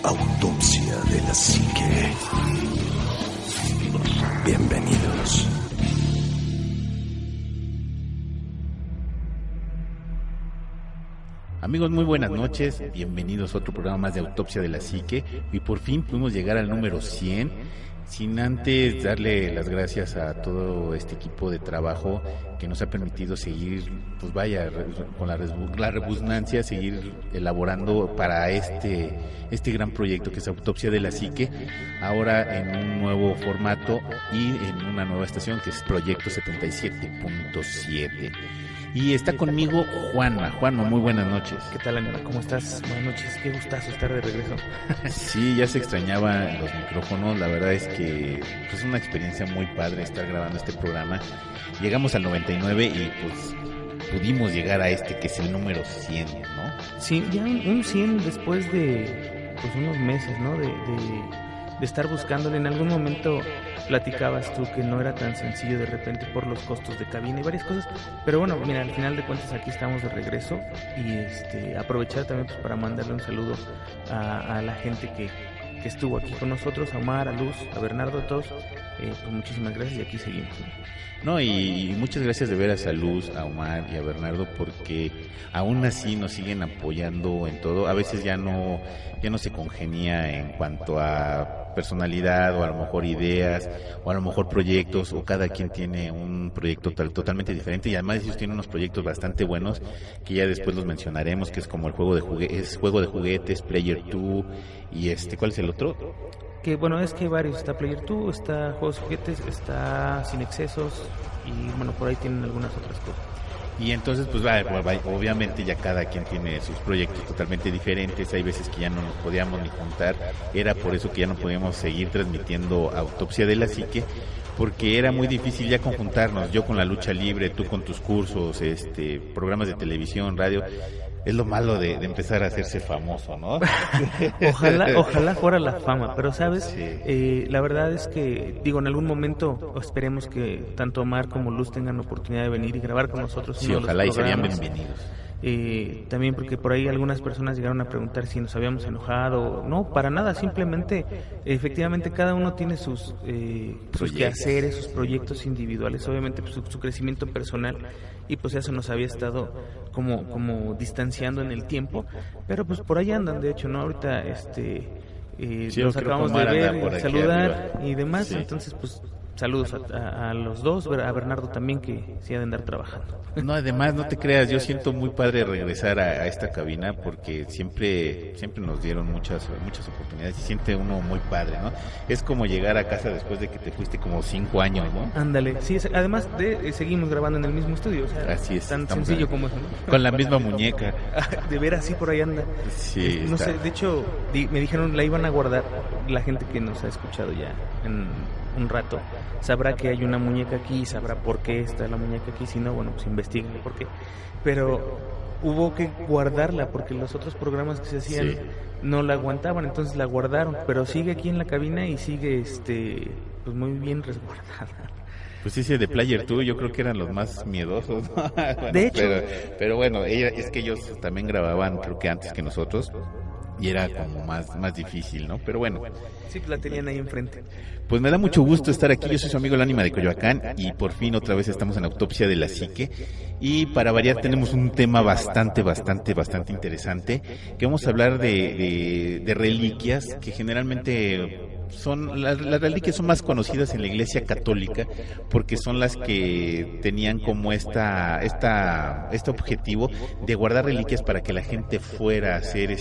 Autopsia de la Psique. Bienvenidos. Amigos, muy buenas noches, bienvenidos a otro programa más de Autopsia de la Psique. Y por fin pudimos llegar al número 100, sin antes darle las gracias a todo este equipo de trabajo que nos ha permitido seguir, pues vaya, con la redundancia, seguir elaborando para este gran proyecto que es Autopsia de la Psique, ahora en un nuevo formato y en una nueva estación que es Proyecto 77.7. Y está conmigo Juanma. Juanma, muy buenas noches. ¿Qué tal, Aníbal? ¿Cómo estás? Buenas noches, qué gustazo estar de regreso. Sí, ya se extrañaban los micrófonos, la verdad es que es una experiencia muy padre estar grabando este programa. Llegamos al 99 y pues pudimos llegar a este que es el número 100, ¿no? Sí, ya un 100 después de pues unos meses, ¿no? De estar buscándole. En algún momento platicabas tú que no era tan sencillo de repente por los costos de cabina y varias cosas, pero bueno, mira, al final de cuentas aquí estamos de regreso y aprovechar también pues para mandarle un saludo a la gente que estuvo aquí con nosotros, a Omar, a Luz, a Bernardo, a todos, pues muchísimas gracias y aquí seguimos. No, y muchas gracias de veras a Luz, a Omar y a Bernardo, porque aún así nos siguen apoyando en todo. A veces ya no se congenia en cuanto a personalidad o a lo mejor ideas o a lo mejor proyectos, o cada quien tiene un proyecto totalmente diferente, y además ellos tienen unos proyectos bastante buenos que ya después los mencionaremos, que es como el juego de juguetes, Player 2 y ¿cuál es el otro? Que bueno, es que hay varios, está Player 2, está Juegos de Juguetes, está Sin Excesos y bueno, por ahí tienen algunas otras cosas. Y entonces pues obviamente ya cada quien tiene sus proyectos totalmente diferentes, hay veces que ya no nos podíamos ni juntar, era por eso que ya no podíamos seguir transmitiendo Autopsia de la Psique, porque era muy difícil ya conjuntarnos, yo con la lucha libre, tú con tus cursos, programas de televisión, radio. Es lo malo de empezar a hacerse famoso, ¿no? Ojalá fuera la fama, pero sabes, sí. La verdad es que, digo, en algún momento esperemos que tanto Omar como Luz tengan la oportunidad de venir y grabar con nosotros. Sí, ojalá y serían bienvenidos. También porque por ahí algunas personas llegaron a preguntar si nos habíamos enojado. No, para nada, simplemente efectivamente cada uno tiene sus quehaceres, sus proyectos individuales, obviamente pues, su crecimiento personal, y pues eso nos había estado como distanciando en el tiempo, pero pues por ahí andan, de hecho, ¿no? Ahorita sí, nos acabamos de ver, saludar arriba y demás, sí. Entonces pues saludos a los dos, a Bernardo también, que sí ha de andar trabajando. No, además, no te creas, yo siento muy padre regresar a esta cabina, porque siempre nos dieron muchas oportunidades y siente uno muy padre, ¿no? Es como llegar a casa después de que te fuiste como 5 años, ¿no? Ándale, sí, además seguimos grabando en el mismo estudio, o sea, así es, tan sencillo como eso, ¿no? Con la misma muñeca. De ver así por ahí anda. Sí, no sé, de hecho, me dijeron la iban a guardar. La gente que nos ha escuchado ya en un rato sabrá que hay una muñeca aquí y sabrá por qué está la muñeca aquí. Si no, bueno, pues investiguen por qué. Pero hubo que guardarla porque los otros programas que se hacían no la aguantaban, entonces la guardaron, pero sigue aquí en la cabina y sigue pues muy bien resguardada. Pues ese de Player 2 yo creo que eran los más miedosos, ¿no? Bueno, de hecho, pero bueno, es que ellos también grababan, creo que antes que nosotros, y era como más difícil, ¿no? Pero bueno. Sí, la tenían ahí enfrente. Pues me da mucho gusto estar aquí, yo soy su amigo el Ánima de Coyoacán, y por fin otra vez estamos en Autopsia de la Psique, y para variar tenemos un tema bastante interesante, que vamos a hablar de reliquias, que generalmente las reliquias son más conocidas en la Iglesia Católica, porque son las que tenían como este objetivo de guardar reliquias para que la gente fuera a hacer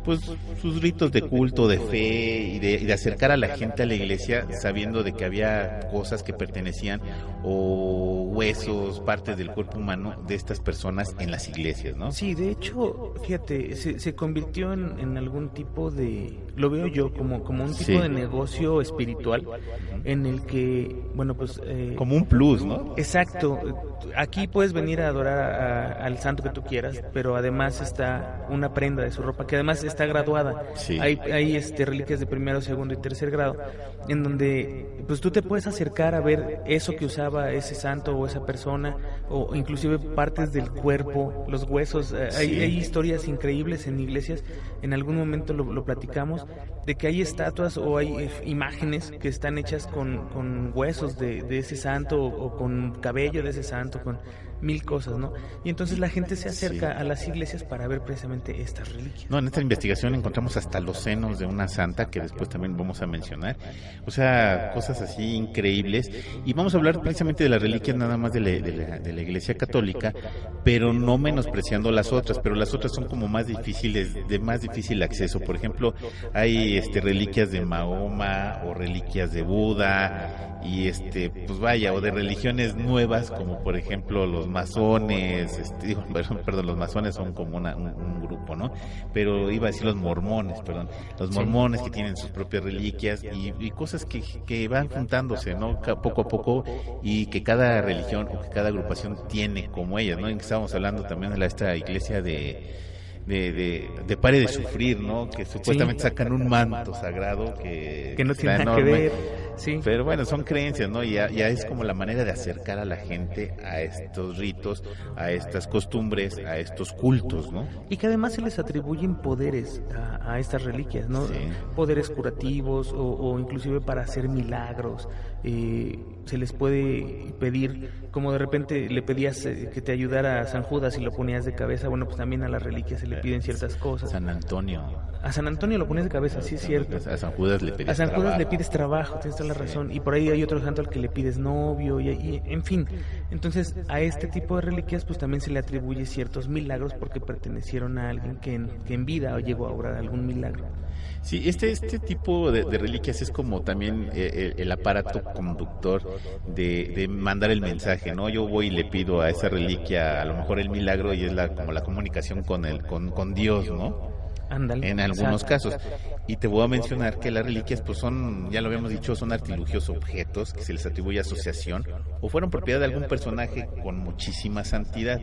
pues sus ritos de culto, de fe y de acercar a la gente a la iglesia, sabiendo de que había cosas que pertenecían o huesos, partes del cuerpo humano de estas personas en las iglesias, ¿no? Sí, de hecho, fíjate, se convirtió en algún tipo de, lo veo yo como un tipo de negocio espiritual en el que, bueno, pues como un plus, ¿no? Exacto. Aquí puedes venir a adorar al santo que tú quieras, pero además está una prenda de su ropa que además está graduada. Sí. Hay reliquias de primero, segundo y tercer grado, en donde pues tú te puedes acercar a ver eso que usaba ese santo o esa persona, o inclusive partes del cuerpo, los huesos. Hay historias increíbles en iglesias, en algún momento lo platicamos, de que hay estatuas o hay imágenes que están hechas con huesos de ese santo o con cabello de ese santo, con mil cosas, ¿no? Y entonces la gente se acerca a las iglesias para ver precisamente estas reliquias. No, en esta investigación encontramos hasta los senos de una santa, que después también vamos a mencionar. O sea, cosas así increíbles. Y vamos a hablar precisamente de las reliquias nada más de la Iglesia Católica, pero no menospreciando las otras, pero las otras son como más difíciles, de más difícil acceso. Por ejemplo, hay reliquias de Mahoma o reliquias de Buda, y pues vaya, o de religiones nuevas, como por ejemplo los masones, los masones son como un grupo, ¿no? Pero iba a decir los mormones que tienen sus propias reliquias y cosas que van juntándose, ¿no? Poco a poco, y que cada religión o que cada agrupación tiene como ellas, ¿no? Estábamos hablando también de esta iglesia de Pare de Sufrir, ¿no? Que supuestamente sacan un manto sagrado que no tiene nada enorme, que ver. Sí. Pero bueno, son creencias, ¿no? Ya es como la manera de acercar a la gente a estos ritos, a estas costumbres, a estos cultos, ¿no? Y que además se les atribuyen poderes a estas reliquias, ¿no? Sí. Poderes curativos o inclusive para hacer milagros. Se les puede pedir, como de repente le pedías que te ayudara a San Judas y lo ponías de cabeza, bueno, pues también a las reliquias se le piden ciertas cosas. San Antonio. A San Antonio lo pones de cabeza, sí es cierto. A San Judas le pides A San Judas trabajo. le pides trabajo, tienes toda la razón. Y por ahí hay otro santo al que le pides novio, y en fin. Entonces, a este tipo de reliquias, pues también se le atribuye ciertos milagros porque pertenecieron a alguien que en vida llegó a obrar algún milagro. Sí, este tipo de reliquias es como también el aparato conductor de mandar el mensaje, ¿no? Yo voy y le pido a esa reliquia a lo mejor el milagro, y es como la comunicación con Dios, ¿no? Ándale. En algunos casos. Y te voy a mencionar que las reliquias pues son, ya lo habíamos dicho, son artilugios, objetos que se les atribuye asociación o fueron propiedad de algún personaje con muchísima santidad.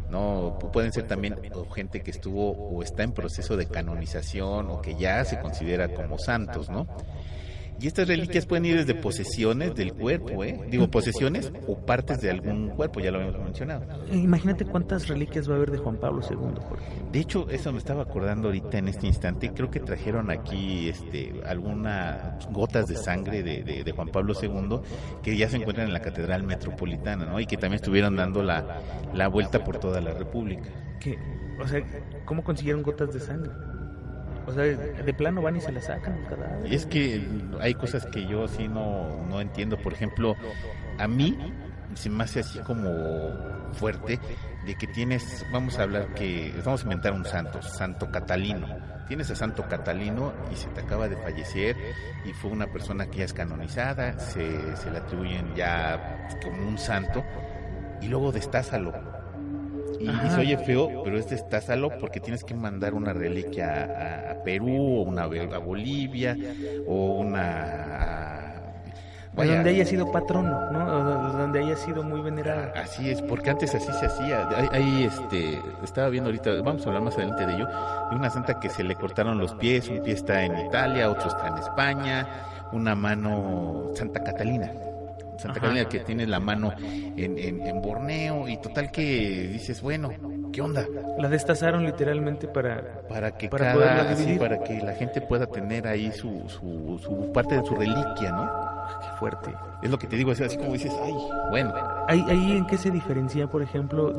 No, pueden ser también gente que estuvo o está en proceso de canonización o que ya se considera como santos, ¿no? Y estas reliquias pueden ir desde posesiones del cuerpo, posesiones o partes de algún cuerpo, ya lo habíamos mencionado. Imagínate cuántas reliquias va a haber de Juan Pablo II, porque... De hecho, eso me estaba acordando ahorita en este instante. Creo que trajeron aquí algunas gotas de sangre de Juan Pablo II que ya se encuentran en la Catedral Metropolitana, ¿no? Y que también estuvieron dando la vuelta por toda la República. O sea, ¿cómo consiguieron gotas de sangre? O sea, de plano van y se la sacan el cadáver. Y es que hay cosas que yo sí no entiendo. Por ejemplo, a mí se me hace así como fuerte de que vamos a inventar un Santo Catalino. Tienes a Santo Catalino y se te acaba de fallecer y fue una persona que ya es canonizada, se le atribuyen ya como un santo, y luego destázalo. Y se oye feo, pero es destázalo porque tienes que mandar una reliquia a Perú, o una a Bolivia, o donde haya sido patrono, ¿no? O donde haya sido muy venerado. Así es, porque antes así se hacía. Estaba viendo ahorita, vamos a hablar más adelante de ello, de una santa que se le cortaron los pies. Un pie está en Italia, otro está en España, una mano, Santa Catalina, que tiene la mano en Borneo, y total que dices, bueno, ¿qué onda? La destazaron literalmente para que poderla dividir. para que la gente pueda tener ahí su parte de su reliquia, ¿no? Qué fuerte. Es lo que te digo, es así como dices, ay, bueno. ¿Ahí en qué se diferencia, por ejemplo?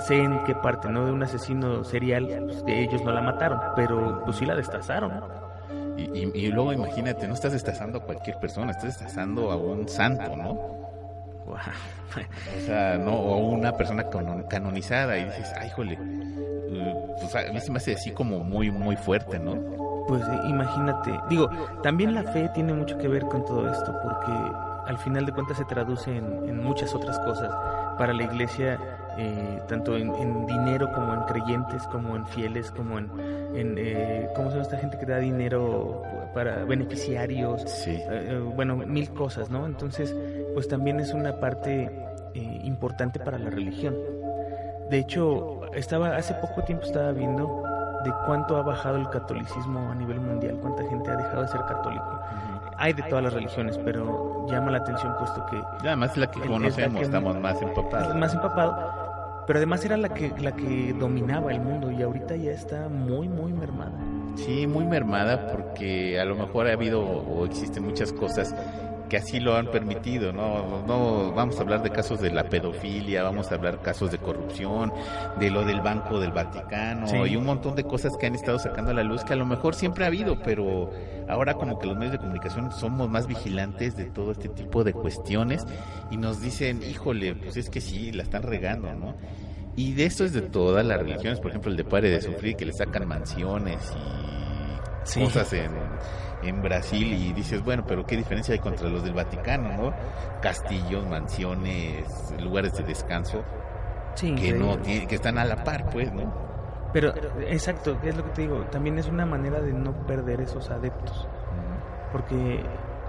Sé en qué parte, ¿no? De un asesino serial, pues, de ellos no la mataron, pero pues sí la destazaron, ¿no? Y luego imagínate, no estás destazando a cualquier persona, estás destazando a un santo, ¿no? Wow. O sea, no, o una persona canonizada, y dices, ay, jole, pues a mí se me hace así como muy, muy fuerte, ¿no? Pues imagínate, también la fe tiene mucho que ver con todo esto, porque al final de cuentas se traduce en muchas otras cosas para la iglesia, tanto en dinero como en creyentes, como en fieles, como en ¿cómo se llama esta gente que da dinero para beneficiarios? Sí. Bueno, mil cosas, ¿no? Entonces, pues también es una parte importante para la religión. De hecho, hace poco tiempo estaba viendo de cuánto ha bajado el catolicismo a nivel mundial, cuánta gente ha dejado de ser católico. Hay de todas las religiones, pero llama la atención puesto que... Además es la que conocemos, estamos más empapados. Más empapado, pero además era la que dominaba el mundo y ahorita ya está muy, muy mermada. Sí, muy mermada porque a lo mejor ha habido o existen muchas cosas que así lo han permitido, no vamos a hablar de casos de la pedofilia, vamos a hablar casos de corrupción, de lo del Banco del Vaticano, sí, y un montón de cosas que han estado sacando a la luz que a lo mejor siempre ha habido, pero ahora como que los medios de comunicación somos más vigilantes de todo este tipo de cuestiones y nos dicen, híjole, pues es que sí, la están regando, ¿no? Y de esto es de todas las religiones, por ejemplo el de Pare de Sufrir, que le sacan mansiones y sí, cosas en Brasil y dices, bueno, pero qué diferencia hay contra los del Vaticano, ¿no? Castillos, mansiones, lugares de descanso, sí, que no tienen, que están a la par, pues, ¿no? Pero, exacto, es lo que te digo, también es una manera de no perder esos adeptos, porque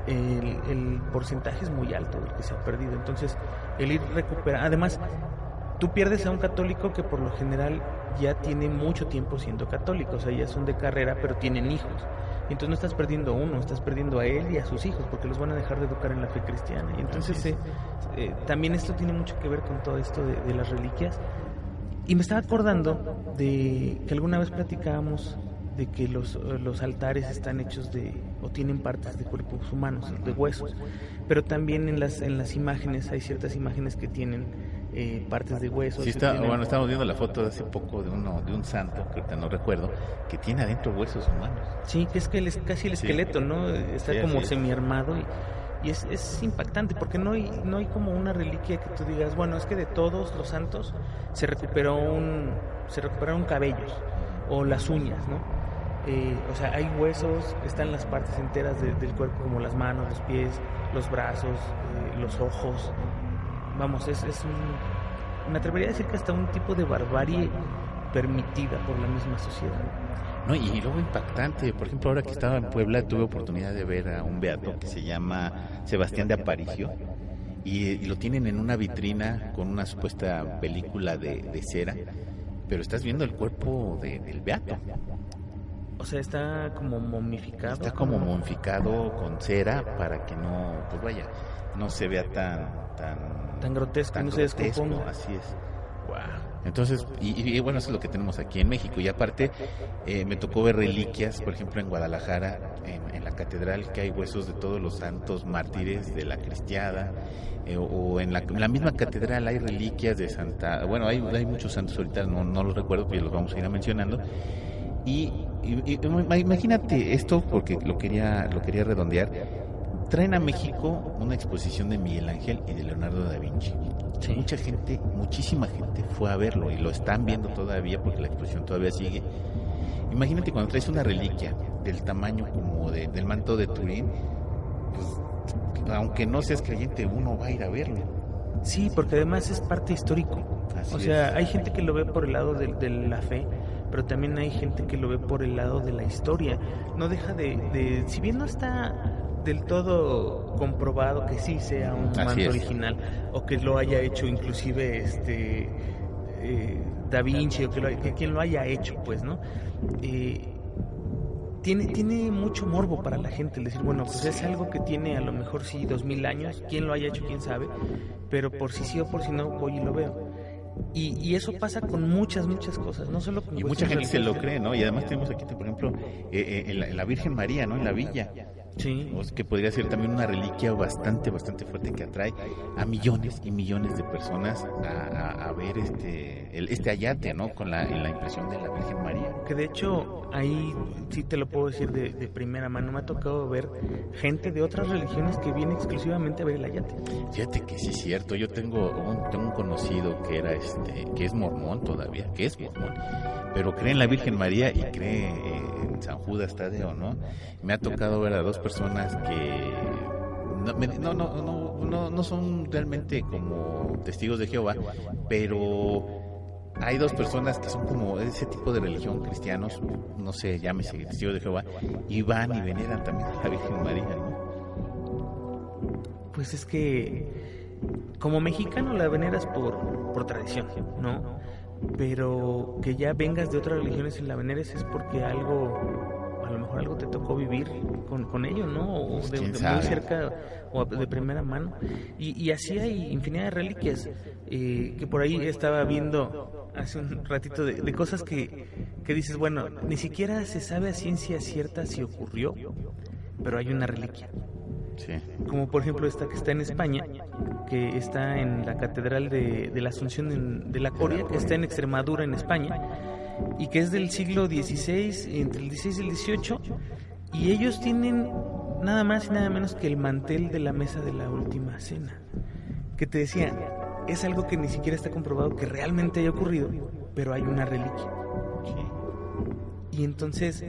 el porcentaje es muy alto del que se ha perdido, entonces el ir recuperando, además, tú pierdes a un católico que por lo general ya tiene mucho tiempo siendo católico, o sea, ya son de carrera, pero tienen hijos. Entonces no estás perdiendo a uno, estás perdiendo a él y a sus hijos, porque los van a dejar de educar en la fe cristiana. Y entonces también esto tiene mucho que ver con todo esto de las reliquias. Y me estaba acordando de que alguna vez platicábamos de que los altares están hechos o tienen partes de cuerpos humanos, de huesos. Pero también en las imágenes, hay ciertas imágenes que tienen partes de huesos. Sí, bueno, estamos viendo la foto de hace poco de un santo, que ahorita no recuerdo, que tiene adentro huesos humanos. Sí, que es casi el esqueleto, ¿no? Está sí, como semiarmado y es impactante porque no hay como una reliquia que tú digas, bueno, es que de todos los santos se recuperaron cabellos o las uñas, ¿no? O sea, hay huesos, están las partes enteras del cuerpo como las manos, los pies, los brazos, los ojos. Vamos, me atrevería a decir que hasta un tipo de barbarie permitida por la misma sociedad. No, y luego impactante, por ejemplo, ahora que estaba en Puebla tuve oportunidad de ver a un beato que se llama Sebastián de Aparicio y lo tienen en una vitrina con una supuesta película de cera, pero estás viendo el cuerpo del beato. O sea, está como momificado. Está como momificado con cera para que no se vea tan grotesco, no se descomponga. Así es. Wow. Entonces, y bueno, eso es lo que tenemos aquí en México. Y aparte, me tocó ver reliquias, por ejemplo, en Guadalajara, en la catedral, que hay huesos de todos los santos mártires de la cristiada, o en la misma catedral hay reliquias de Santa... Bueno, hay muchos santos, ahorita no los recuerdo, pero los vamos a ir mencionando. Y imagínate esto, porque lo quería redondear. Traen a México una exposición de Miguel Ángel y de Leonardo da Vinci. Sí. Muchísima gente fue a verlo y lo están viendo todavía porque la exposición todavía sigue. Imagínate cuando traes una reliquia del tamaño como del manto de Turín, pues aunque no seas creyente, uno va a ir a verlo. Sí, porque además es parte histórico. Así o sea, hay gente que lo ve por el lado de la fe, pero también hay gente que lo ve por el lado de la historia. No deja de si bien no está del todo comprobado que sí sea un manto original o que lo haya hecho inclusive Da Vinci o que quien lo haya hecho, pues, ¿no? Tiene mucho morbo para la gente el decir, bueno, pues es algo que tiene a lo mejor sí 2000 años, quién lo haya hecho, quién sabe, pero por si sí o por si no voy y lo veo. Y eso pasa con muchas cosas, no solo con... Y mucha gente se lo cree, ¿no? Y además tenemos aquí, por ejemplo, en la Virgen María, ¿no? En la villa. Sí. Que podría ser también una reliquia bastante fuerte que atrae a millones y millones de personas a ver este ayate, ¿no? Con la impresión de la Virgen María. Que de hecho, ahí sí te lo puedo decir de primera mano, me ha tocado ver gente de otras religiones que viene exclusivamente a ver el ayate. Fíjate que sí es cierto, yo tengo un conocido que era que es mormón todavía, pero cree en la Virgen María y cree en San Judas Tadeo, ¿no? Me ha tocado ver a dos personas que no son realmente como testigos de Jehová, pero hay dos personas que son como ese tipo de religión, cristianos, no sé, llámese testigos de Jehová, y van y veneran también a la Virgen María, ¿no? Pues es que como mexicano la veneras por tradición, ¿no? pero que ya vengas de otras religiones y la veneres es porque algo, a lo mejor algo te tocó vivir con ello, ¿no? O de muy cerca o de primera mano. Y así hay infinidad de reliquias que por ahí estaba viendo hace un ratito de cosas que dices, bueno, ni siquiera se sabe a ciencia cierta si ocurrió, pero hay una reliquia. Sí. Como por ejemplo esta que está en España, que está en la Catedral de la Asunción de la Coria, que está en Extremadura, en España, y que es del siglo XVI, entre el XVI y el XVIII, y ellos tienen nada más y nada menos que el mantel de la mesa de la última cena, que te decía, es algo que ni siquiera está comprobado que realmente haya ocurrido, pero hay una reliquia. Y entonces,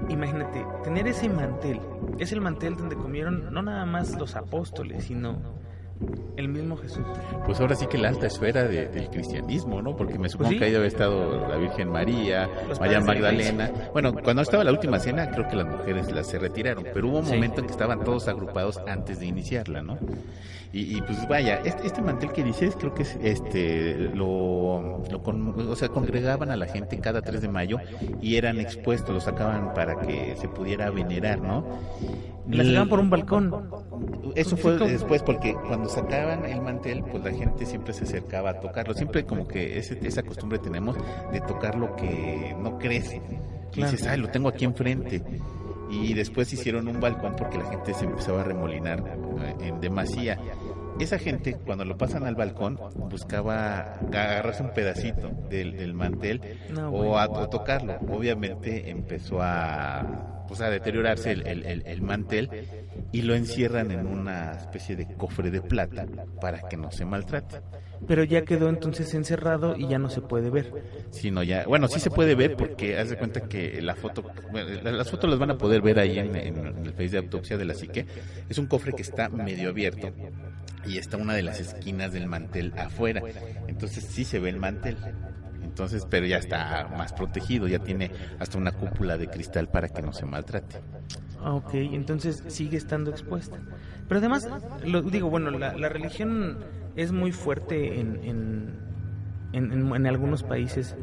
imagínate, tener ese mantel, es el mantel donde comieron no nada más los apóstoles, sino el mismo Jesús. Pues ahora sí que la alta esfera del cristianismo, ¿no? Porque me supongo que ahí debe haber estado la Virgen María, María Magdalena. Bueno, cuando estaba la última cena, creo que las mujeres se retiraron, pero hubo un momento en que estaban todos agrupados antes de iniciarla, ¿no? Y pues vaya, este mantel que dices, creo que es o sea, congregaban a la gente cada 3 de mayo y eran expuestos, los sacaban para que se pudiera venerar, ¿no? La sacaban por un balcón. Eso fue después, porque cuando sacaban el mantel, pues la gente siempre se acercaba a tocarlo. Siempre como que esa costumbre tenemos de tocar lo que no crece. Y dices, ay, lo tengo aquí enfrente. Y después hicieron un balcón porque la gente se empezaba a remolinar en demasía. Esa gente, cuando lo pasan al balcón, buscaba agarrarse un pedacito del mantel o tocarlo. Obviamente empezó a deteriorarse el mantel y lo encierran en una especie de cofre de plata para que no se maltrate. Pero ya quedó entonces encerrado y ya no se puede ver. Sí, no, ya, bueno, sí se puede ver porque haz de cuenta que las fotos las van a poder ver ahí en el Face de Autopsia de la Psique. Es un cofre que está medio abierto y está una de las esquinas del mantel afuera. Entonces sí se ve el mantel. Entonces, pero ya está más protegido, ya tiene hasta una cúpula de cristal para que no se maltrate. Ok, entonces sigue estando expuesta. Pero además, la religión es muy fuerte en algunos países.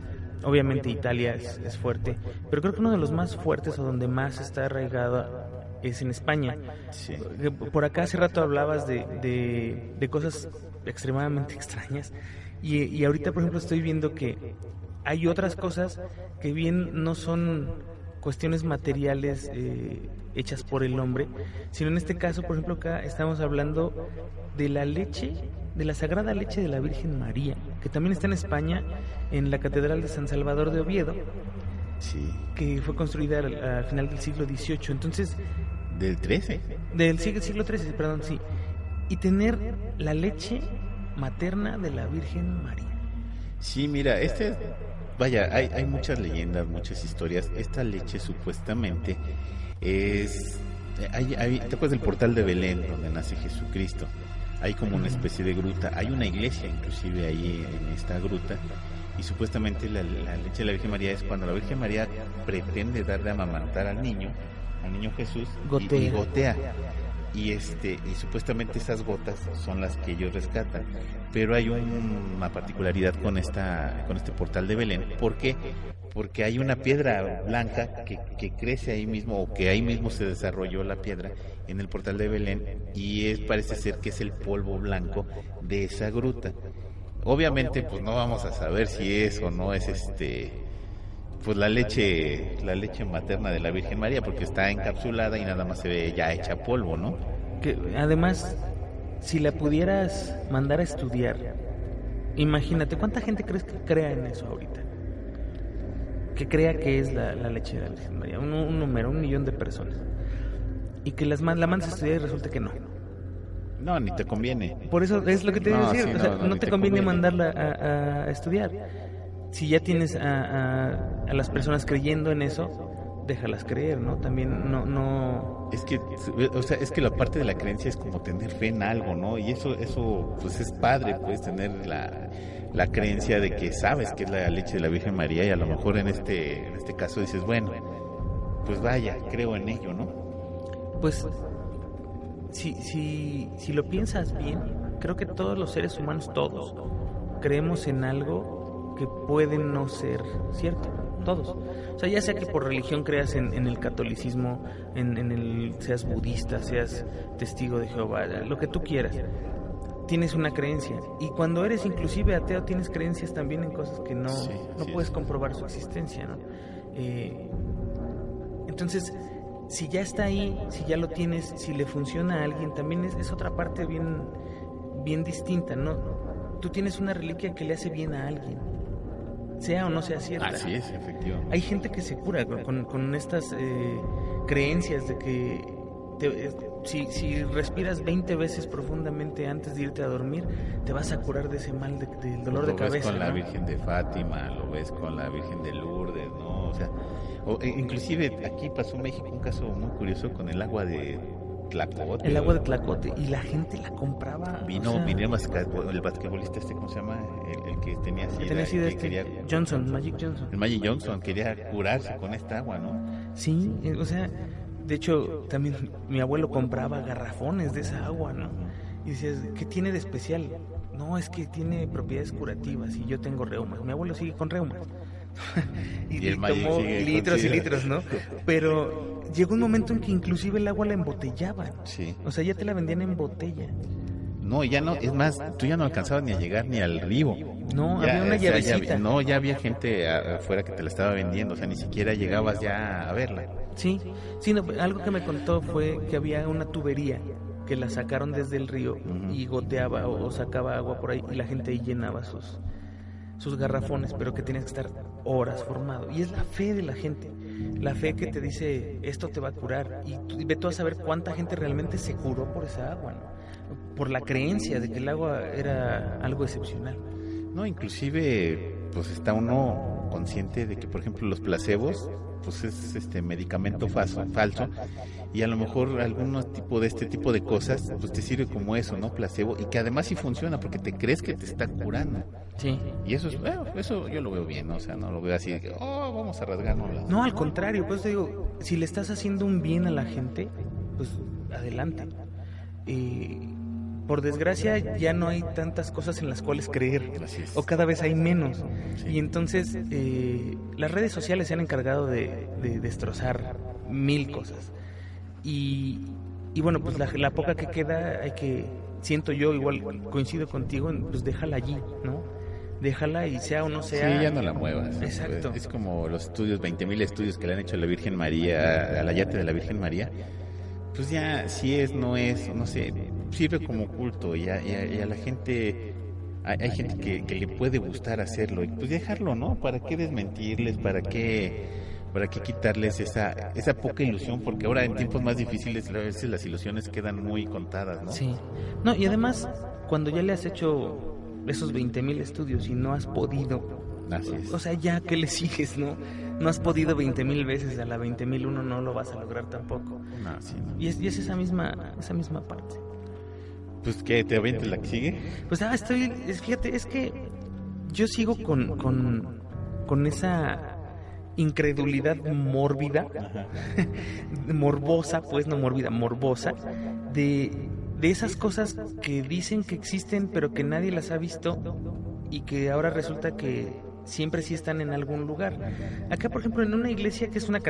Obviamente Italia es fuerte, pero creo que uno de los más fuertes o donde más está arraigado es en España. Sí. Por acá hace rato hablabas de cosas extremadamente extrañas. Y ahorita, por ejemplo, estoy viendo que hay otras cosas que bien no son cuestiones materiales hechas por el hombre, sino en este caso, por ejemplo, acá estamos hablando de la leche, de la sagrada leche de la Virgen María, que también está en España, en la Catedral de San Salvador de Oviedo, sí, que fue construida al final del siglo XVIII, entonces... ¿Del XIII? Del siglo XIII, perdón, sí. Y tener la leche materna de la Virgen María. Sí, mira, hay muchas leyendas, muchas historias. Esta leche supuestamente es... ¿te acuerdas del portal de Belén donde nace Jesucristo? Hay como una especie de gruta, hay una iglesia inclusive ahí en esta gruta, y supuestamente la leche de la Virgen María es cuando la Virgen María pretende dar de amamantar al niño Jesús, y gotea. Y supuestamente esas gotas son las que ellos rescatan, pero hay una particularidad con este portal de Belén. ¿Por qué? Porque hay una piedra blanca que crece ahí mismo, o que ahí mismo se desarrolló la piedra en el portal de Belén, y parece ser que es el polvo blanco de esa gruta. Obviamente pues no vamos a saber si es o no es pues la leche materna de la Virgen María, porque está encapsulada y nada más se ve ya hecha polvo, ¿no? Que además, si la pudieras mandar a estudiar, imagínate, ¿cuánta gente crees que crea en eso ahorita? Que crea que es la leche de la Virgen María, un número, 1 millón de personas. Y que la mandas a estudiar y resulta que no. No, ni te conviene. Por eso es lo que te voy a decir, sí, o sea, no te conviene mandarla a estudiar. Si ya tienes a las personas creyendo en eso, déjalas creer, ¿no? También no... Es que la parte de la creencia es como tener fe en algo, ¿no? Y eso pues es padre, puedes tener la creencia de que sabes que es la leche de la Virgen María, y a lo mejor en este caso dices, bueno, pues vaya, creo en ello, ¿no? Pues si lo piensas bien, creo que todos los seres humanos, todos, creemos en algo que puede no ser cierto, todos. O sea, ya sea que por religión creas en el catolicismo, seas budista, seas testigo de Jehová, lo que tú quieras, tienes una creencia. Y cuando eres inclusive ateo, tienes creencias también en cosas que no puedes comprobar su existencia, ¿no? Entonces, si ya está ahí, si ya lo tienes, si le funciona a alguien, también es otra parte bien distinta, ¿no? Tú tienes una reliquia que le hace bien a alguien, sea o no sea cierta. Así es, efectivamente. Hay gente que se cura con estas creencias de que si respiras 20 veces profundamente antes de irte a dormir, te vas a curar de ese mal del dolor de cabeza. Lo ves con la ¿no? Virgen de Fátima, lo ves con la Virgen de Lourdes, ¿no? O sea, inclusive aquí pasó en México un caso muy curioso con el agua de Tlacote. El agua de Tlacote, y la gente la compraba. Vino el basquetbolista ¿cómo se llama? El que tenía sida. Johnson, Magic Johnson. El Magic Johnson quería curarse con esta agua, ¿no? Sí, o sea, de hecho, también mi abuelo compraba garrafones de esa agua, ¿no? Y decías, ¿qué tiene de especial? No, es que tiene propiedades curativas y yo tengo reumas. Mi abuelo sigue con reumas. y tomó litros y litros, ¿no? Pero llegó un momento en que inclusive el agua la embotellaban. Sí. O sea, ya te la vendían en botella. No, ya no, es más, tú ya no alcanzabas ni a llegar ni al río. No, había una llavecita. Ya había gente afuera que te la estaba vendiendo, o sea, ni siquiera llegabas ya a verla. Sí, no, algo que me contó fue que había una tubería que la sacaron desde el río y goteaba o sacaba agua por ahí y la gente ahí llenaba sus garrafones, pero que tienes que estar horas formado. Y es la fe de la gente, la fe que te dice esto te va a curar. Y ve tú a saber cuánta gente realmente se curó por esa agua, ¿no? Por la creencia de que el agua era algo excepcional. No, inclusive pues está uno consciente de que, por ejemplo, los placebos pues es medicamento falso, y a lo mejor algún tipo de este tipo de cosas pues te sirve como eso, ¿no? Placebo, y que además sí funciona porque te crees que te está curando. Sí. Y eso eso yo lo veo bien, ¿no? O sea, no lo veo así de que vamos a rasgarnos. No, al contrario, pues te digo, si le estás haciendo un bien a la gente, pues adelante. Por desgracia ya no hay tantas cosas en las cuales creer, o cada vez hay menos. Sí. Y entonces las redes sociales se han encargado de destrozar mil cosas. Y bueno, pues la poca que queda siento yo, igual coincido contigo, pues déjala allí, ¿no? Déjala y sea o no sea. Sí, ya no la muevas. Exacto. Es como los estudios, 20,000 estudios que le han hecho a la Virgen María, al ayate de la Virgen María. Pues ya, si es, no es, no sé, sirve como culto y a la gente, hay gente que le puede gustar hacerlo, y pues dejarlo, ¿no? ¿Para qué desmentirles? ¿Para qué quitarles esa poca ilusión? Porque ahora en tiempos más difíciles a veces las ilusiones quedan muy contadas, ¿no? Sí. No, y además, cuando ya le has hecho esos 20,000 estudios y no has podido, así es. O sea, ya que le sigues, ¿no? No has podido 20,000 veces, a la 20,001 no lo vas a lograr tampoco. No, sí, no. Y es esa misma parte. Pues que te avientes la que sigue. Pues fíjate, es que yo sigo con esa incredulidad mórbida, morbosa, pues no mórbida, morbosa, de esas cosas que dicen que existen pero que nadie las ha visto y que ahora resulta que siempre sí están en algún lugar. Acá, por ejemplo, en una iglesia que es una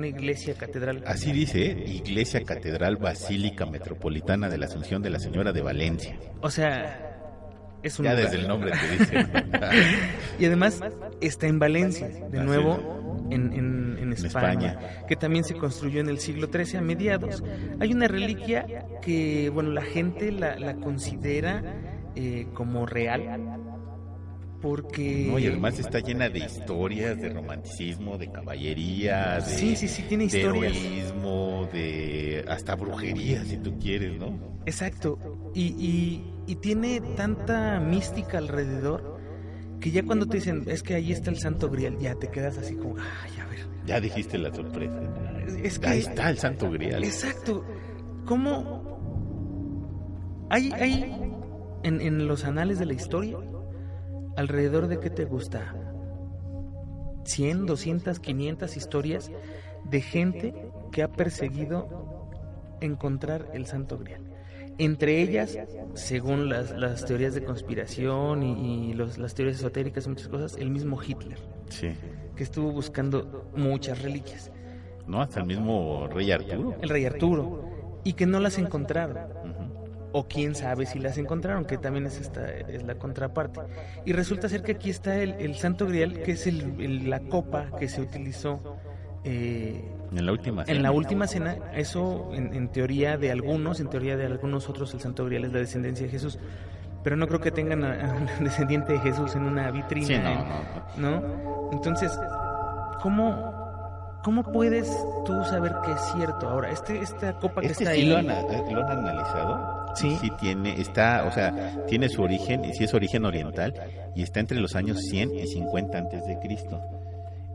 iglesia catedral. Así dice, Iglesia Catedral Basílica Metropolitana de la Asunción de la Señora de Valencia. O sea, es un ya lugar. Desde el nombre te dice. Y además está en Valencia, de nuevo, en España, que también se construyó en el siglo XIII a mediados. Hay una reliquia que, bueno, la gente la considera como real, porque... No, y además está llena de historias, de romanticismo, de caballería, de, sí, tiene historias, de heroísmo, de hasta brujería, si tú quieres, ¿no? Exacto, y tiene tanta mística alrededor que ya cuando te dicen, es que ahí está el Santo Grial, ya te quedas así como, ay, a ver. Ya dijiste la sorpresa. Es que ahí está el Santo Grial. Exacto. ¿Cómo? Hay en los anales de la historia, alrededor de, ¿qué te gusta? 100, 200, 500 historias de gente que ha perseguido encontrar el Santo Grial. Entre ellas, según las teorías de conspiración y las teorías esotéricas y muchas cosas, el mismo Hitler, Sí. que estuvo buscando muchas reliquias. ¿No? Hasta el mismo rey Arturo. El rey Arturo, y que no las encontraron. Ujú. O quién sabe si las encontraron, que también es la contraparte. Y resulta ser que aquí está el Santo Grial, que es la copa que se utilizó En la última cena. en la última cena. Eso en teoría de algunos, otros, el Santo Grial es la descendencia de Jesús. Pero no creo que tengan a un descendiente de Jesús en una vitrina. Sí, ¿no? Entonces, ¿cómo puedes tú saber que es cierto? Ahora, esta copa que está sí ahí... lo han analizado. Sí. Sí tiene su origen, y sí es origen oriental, y está entre los años 100 y 50 antes de Cristo.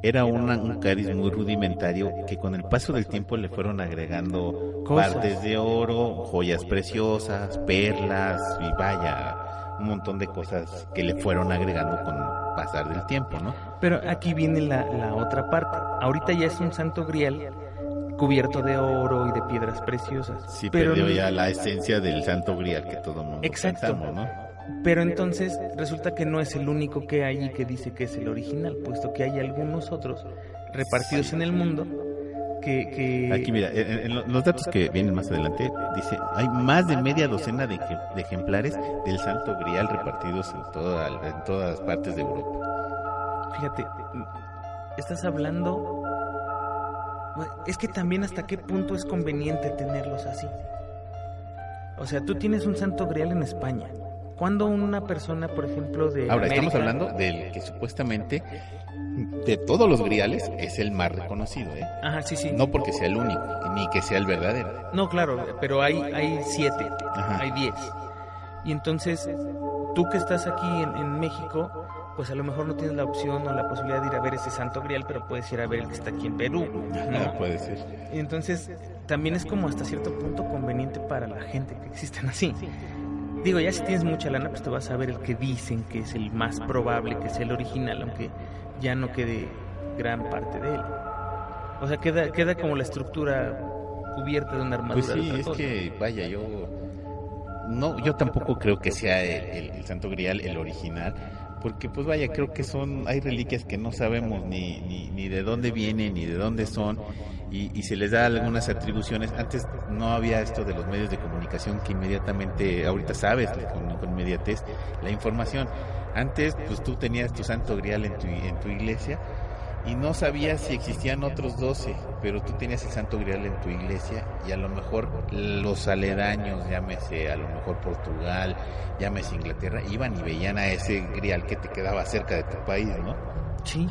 Era un cáliz muy rudimentario que con el paso del tiempo le fueron agregando Cosas. partes de oro, joyas preciosas, perlas y vaya, un montón de cosas que le fueron agregando con el pasar del tiempo, ¿no? Pero aquí viene la otra parte. Ahorita ya es un Santo Grial cubierto de oro y de piedras preciosas. Sí, pero perdió ya la esencia del Santo Grial que todo el mundo Exacto. pensamos, ¿no? Pero entonces resulta que no es el único que hay y que dice que es el original, puesto que hay algunos otros repartidos en el mundo que... Aquí mira, en los datos que vienen más adelante, dice, hay más de media docena de ejemplares del Santo Grial repartidos en todas partes de Europa. Fíjate, estás hablando... Es que también hasta qué punto es conveniente tenerlos así. O sea, tú tienes un Santo Grial en España. Cuando una persona, por ejemplo, de Ahora, América... estamos hablando del que supuestamente de todos los griales es el más reconocido, ¿eh? Ajá, sí. No porque sea el único, ni que sea el verdadero. No, claro, pero hay 7, Ajá. hay 10. Y entonces, tú que estás aquí en México, pues a lo mejor no tienes la opción o la posibilidad de ir a ver ese Santo Grial, pero puedes ir a ver el que está aquí en Perú, ¿no? Puede ser. Y entonces, también es como hasta cierto punto conveniente para la gente que existan así. Digo, ya si tienes mucha lana, pues te vas a ver el que dicen que es el más probable, que es el original, aunque ya no quede gran parte de él. O sea, queda como la estructura cubierta de una armadura. Pues sí, de otra es cosa. que, vaya, yo tampoco creo que sea el Santo Grial el original, porque pues vaya, creo que hay reliquias que no sabemos ni de dónde vienen, ni de dónde son, y se les da algunas atribuciones. Antes no había esto de los medios de comunicación que inmediatamente, ahorita sabes con inmediatez la información. Antes pues tú tenías tu Santo Grial en tu iglesia y no sabías si existían otros 12, pero tú tenías el Santo Grial en tu iglesia y a lo mejor los aledaños, llámese a lo mejor Portugal, llámese Inglaterra, iban y veían a ese Grial que te quedaba cerca de tu país, ¿no? Sí,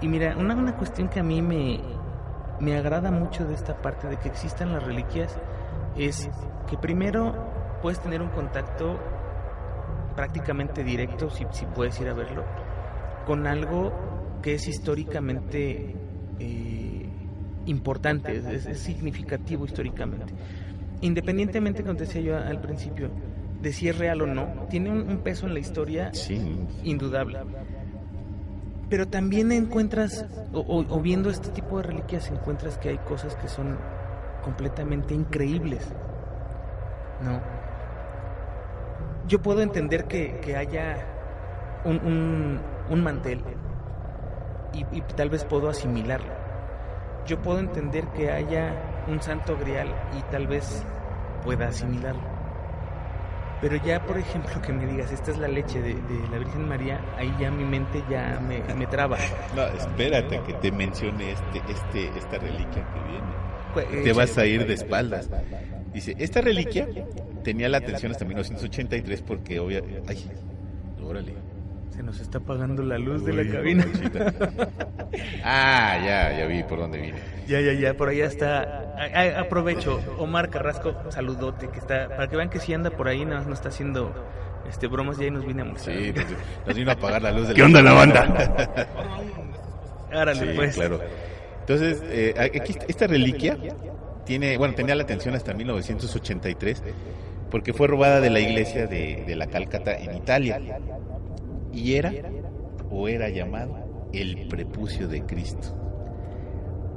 y mira, una cuestión que a mí me agrada mucho de esta parte de que existan las reliquias es que primero puedes tener un contacto prácticamente directo, si puedes ir a verlo, con algo que es históricamente importante, es significativo históricamente. Independientemente, como te decía yo al principio, de si es real o no, tiene un peso en la historia Sí. indudable. Pero también encuentras, o viendo este tipo de reliquias, encuentras que hay cosas que son completamente increíbles, ¿no? Yo puedo entender que haya un mantel y tal vez puedo asimilarlo. Yo puedo entender que haya un Santo Grial y tal vez pueda asimilarlo. Pero ya, por ejemplo, que me digas, esta es la leche de la Virgen María, ahí ya mi mente ya me traba. No, espérate que te mencione esta reliquia que viene. Te Échale. vas a ir de espaldas. Dice, esta reliquia tenía la atención hasta 1983 porque ay, órale. Se nos está apagando la luz de Uy, la cabina. Ya vi por dónde viene. Ya, por allá está. Aprovecho, Omar Carrasco, saludote, que está, para que vean que si anda por ahí, nada más no está haciendo bromas, y ahí nos viene a mostrar. Sí, nos vino a apagar la luz de ¿Qué onda la banda? Árale, Sí, pues. claro. Entonces, aquí esta reliquia tenía la atención hasta 1983 porque fue robada de la iglesia de la Cálcata en Italia y era llamado el prepucio de Cristo.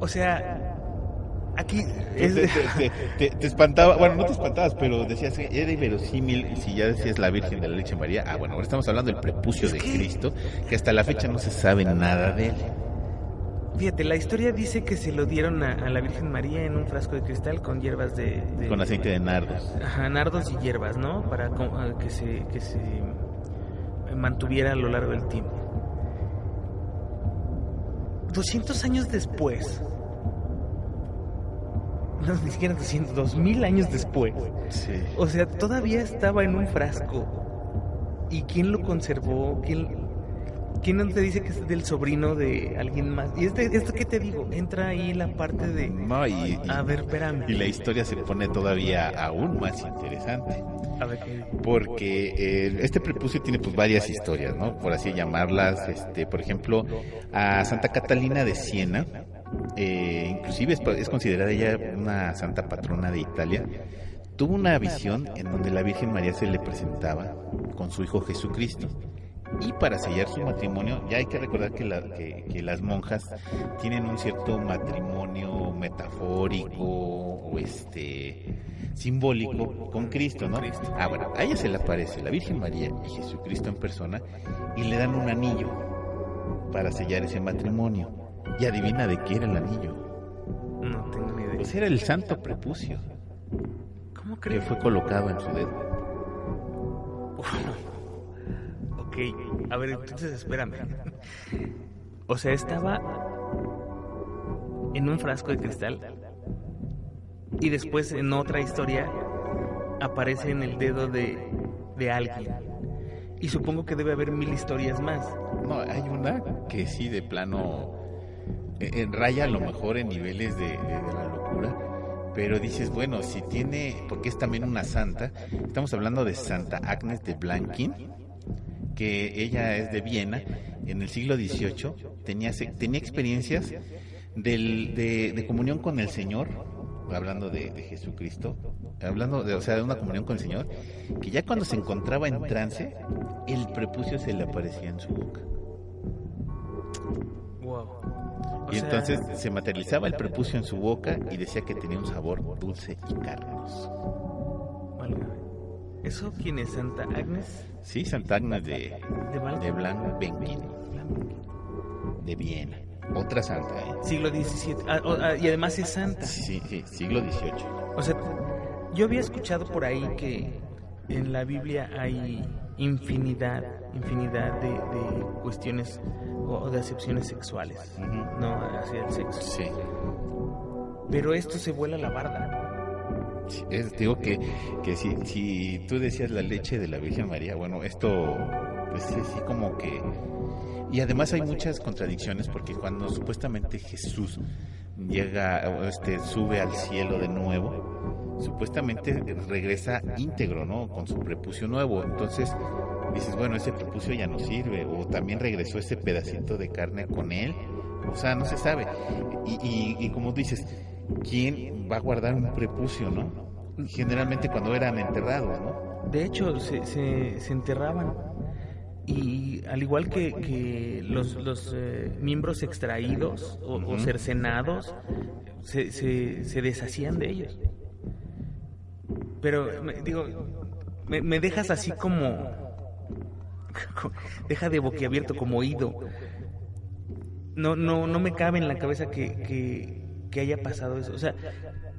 O sea, Aquí te espantaba, bueno, no te espantabas, pero decías que era inverosímil, y si ya decías la Virgen de la Leche María, bueno, ahora estamos hablando del prepucio de Cristo, que hasta la fecha no se sabe nada de él. Fíjate, la historia dice que se lo dieron a la Virgen María en un frasco de cristal con hierbas con aceite de nardos. Ajá, nardos y hierbas, ¿no? Para que se mantuviera a lo largo del tiempo. 200 años después, no, ni siquiera 200, 2000 años después. Sí. O sea, todavía estaba en un frasco. ¿Y quién lo conservó? ¿Quién no te dice que es del sobrino de alguien más? Y esto que te digo, entra ahí la parte de... No, a ver, espérame. Y la historia se pone todavía aún más interesante. A ver, ¿qué? Porque este prepucio tiene pues varias historias, ¿no? Por así llamarlas. Por ejemplo, a Santa Catalina de Siena, inclusive es considerada ella una santa patrona de Italia. Tuvo una visión en donde la Virgen María se le presentaba con su hijo Jesucristo. Y para sellar su matrimonio, ya hay que recordar que las monjas tienen un cierto matrimonio metafórico o simbólico con Cristo, ¿no? Bueno, a ella se le aparece la Virgen María y Jesucristo en persona y le dan un anillo para sellar ese matrimonio. Y adivina de qué era el anillo. No tengo ni idea. Pues era el santo prepucio. ¿Cómo crees? Que fue colocado en su dedo. Ok, a ver, entonces espérame. O sea, estaba en un frasco de cristal y después en otra historia aparece en el dedo de alguien. Y supongo que debe haber 1000 historias más. No, hay una que sí, de plano, raya a lo mejor en niveles de la locura. Pero dices, bueno, si tiene, porque es también una santa, estamos hablando de Santa Agnes de Blanquín, que ella es de Viena, en el siglo XVIII, tenía experiencias de comunión con el Señor, hablando de Jesucristo, de una comunión con el Señor, que ya cuando se encontraba en trance, el prepucio se le aparecía en su boca. Wow. Y entonces se materializaba el prepucio en su boca y decía que tenía un sabor dulce y carnoso. Válgame. ¿Eso quién es? ¿Santa Agnes? Sí, Santa Agnes de Blanquín, de Viena. Otra santa, ¿eh? Siglo XVII. Y además es santa. Sí, siglo XVIII. O sea, yo había escuchado por ahí que en la Biblia hay infinidad de cuestiones o de acepciones sexuales, no hacia el sexo. Sí. Pero esto se vuela la barda. Sí, digo que si tú decías la leche de la Virgen María, bueno, esto pues sí como que... Y además hay muchas contradicciones porque cuando supuestamente Jesús sube al cielo de nuevo, supuestamente regresa íntegro, ¿no? Con su prepucio nuevo. Entonces dices, bueno, ese prepucio ya no sirve, o también regresó ese pedacito de carne con él, o sea, no se sabe. Y como dices, ¿quién va a guardar un prepucio, no? Generalmente cuando eran enterrados, ¿no? De hecho, se enterraban. Y al igual que los miembros extraídos o cercenados, se deshacían de ellos. Pero, me dejas así como... deja de boquiabierto, como oído. No me cabe en la cabeza que haya pasado eso. O sea,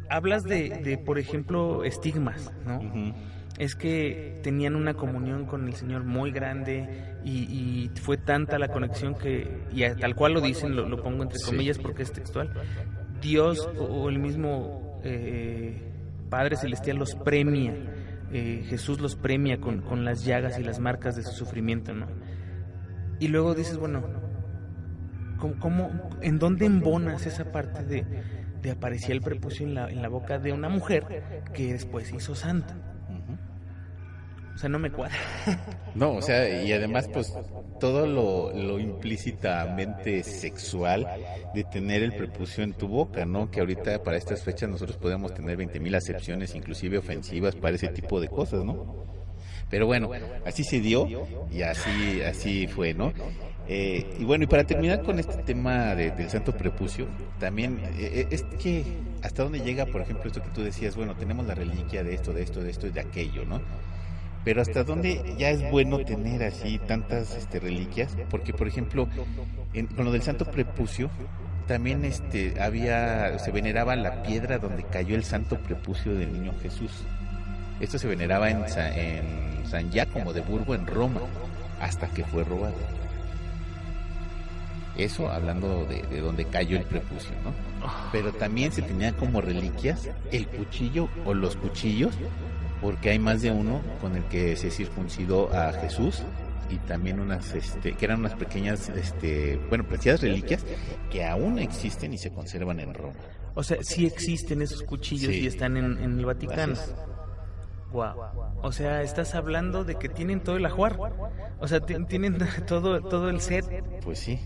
hablas de por ejemplo, estigmas, ¿no? Uh-huh. Es que tenían una comunión con el Señor muy grande y fue tanta la conexión que, y tal cual lo dicen, lo pongo entre comillas porque es textual, Dios o el mismo Padre Celestial los premia, Jesús los premia con las llagas y las marcas de su sufrimiento, ¿no? Y luego dices, bueno, ¿en dónde embonas esa parte de aparecía el prepucio en la boca de una mujer que después hizo santa? O sea, no me cuadra. No, o sea, y además, pues, todo lo implícitamente sexual de tener el prepucio en tu boca, ¿no? Que ahorita, para estas fechas, nosotros podemos tener 20,000 acepciones, inclusive ofensivas, para ese tipo de cosas, ¿no? Pero bueno, así se dio y así fue, ¿no? Y bueno, y para terminar con este tema del Santo Prepucio, también es que hasta dónde llega, por ejemplo, esto que tú decías, bueno, tenemos la reliquia de esto, de esto, de esto y de aquello, ¿no? Pero hasta dónde ya es bueno tener así tantas reliquias, porque por ejemplo, con lo del Santo Prepucio, también se veneraba la piedra donde cayó el Santo Prepucio del Niño Jesús. Esto se veneraba en San Giacomo de Burgo, en Roma, hasta que fue robado. Eso hablando de donde cayó el prepucio, ¿no? Pero también se tenía como reliquias el cuchillo o los cuchillos, porque hay más de uno con el que se circuncidó a Jesús, y también unas que eran unas pequeñas preciadas reliquias que aún existen y se conservan en Roma. O sea, sí existen esos cuchillos, sí, y están en el Vaticano. Wow. O sea, estás hablando de que tienen todo el ajuar. O sea, tienen todo el set. Pues sí.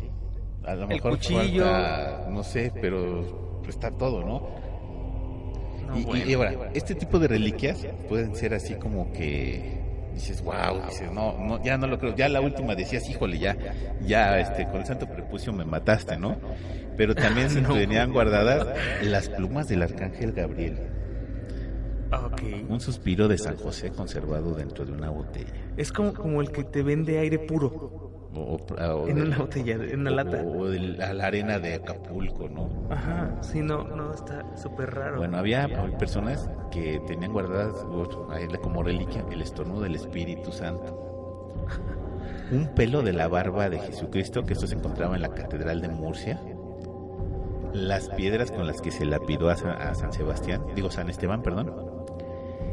A lo mejor el cuchillo, falta, no sé, pero está todo, ¿no? Y ahora, este tipo de reliquias pueden ser así como que dices, wow, dices, no, ya no lo creo. Ya la última decías, híjole, ya, con el Santo Prepucio me mataste, ¿no? Pero también se tenían guardadas las plumas del Arcángel Gabriel. Okay. Un suspiro de San José conservado dentro de una botella. Es como el que te vende aire puro. En una botella, en una lata. O la arena de Acapulco, ¿no? Ajá, sí, no, está súper raro. Bueno, había personas que tenían guardadas como reliquia el estornudo del Espíritu Santo. Un pelo de la barba de Jesucristo, que esto se encontraba en la Catedral de Murcia. Las piedras con las que se lapidó a San Esteban, perdón.